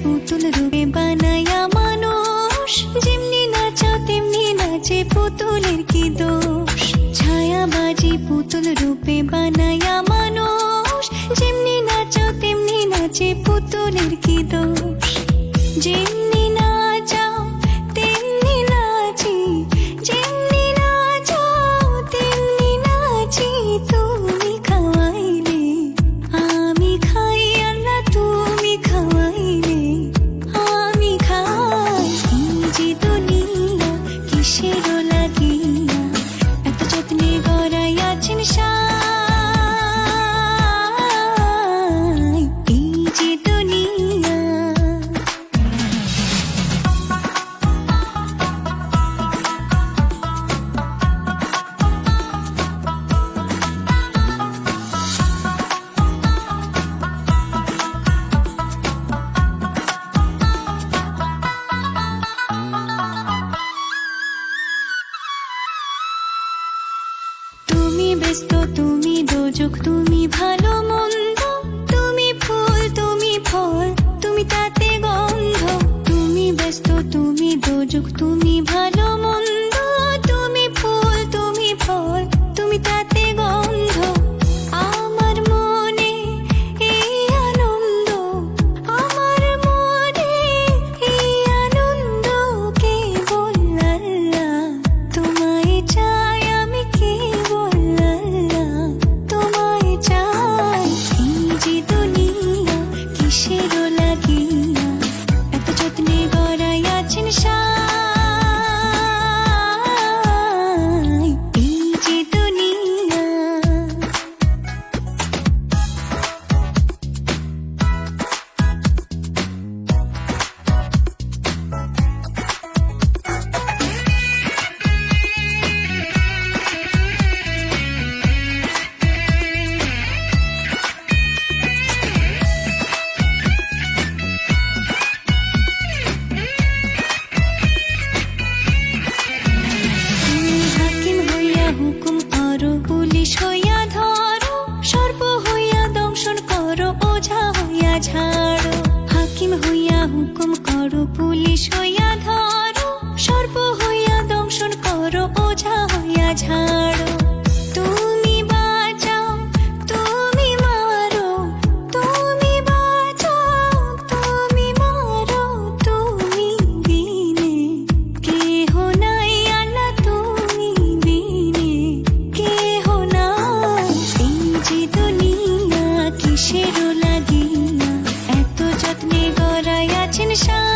পুতুল রূপে বানায়া মানুষ, যেমনি নাচাও তেমনি নাচে পুতুলের কি দোষ। ছায়াবাজি পুতুল রূপে বানায়া মানুষ, যেমনি নাচাও তেমনি নাচে পুতুলের কি দোষ। যেমনি নাচাও তেমনি নাচি, যেমনি নাচাও তেমনি নাচি। তুমি খাওয়াইলে আমি খাই, আল্লাহ তুমি খাওয়াইলে আমি খাই। এই যে দুনিয়া কিসের লাগিয়া এত যত্নে গড়াইয়াছেন সাই। এই যে দুনিয়া তুমি ব্যস্ত, তুমি দোজক, তুমি ভালো মন্দ, তুমি ফুল, তুমি ফল, তুমি তাতে গন্ধ। তুমি ব্যস্ত, তুমি দোজক, তুমি ভালো মন্দ, তুমি ফুল, তুমি ফল, তুমি তাতে গন্ধ। আমার মনে এই আনন্দ, আমার মনে এই আনন্দ, কেবল আল্লাহ তোমায় চাই, আমি কেবল আল্লাহ তোমায় চাই। এই যে দুনিয়া কিসের লাগিয়া এত যত্নে গড়াইয়াছেন সাই। এই যে দুনিয়া হাকিম হইয়া হুকুম করো, পুলিশ হইয়া ধরো, সর্প হইয়া দংশন করো, ওঝা হইয়া ঝাড়ো। হাকিম হইয়া হুকুম করো, পুলিশ হইয়া ধরো, সর্প হইয়া দংশন করো, ওঝা হইয়া ঝাড়ো। তুমি বাঁচাও, তুমি মারো, তুমি বাঁচাও, তুমি মারো, তুমি বিনে কেহ নাই, আল্লাহ তুমি বিনে কেহ নাই। এই যে দুনিয়া কিসের লাগিয়া এত যত্নে গড়াইয়াছেন সাই।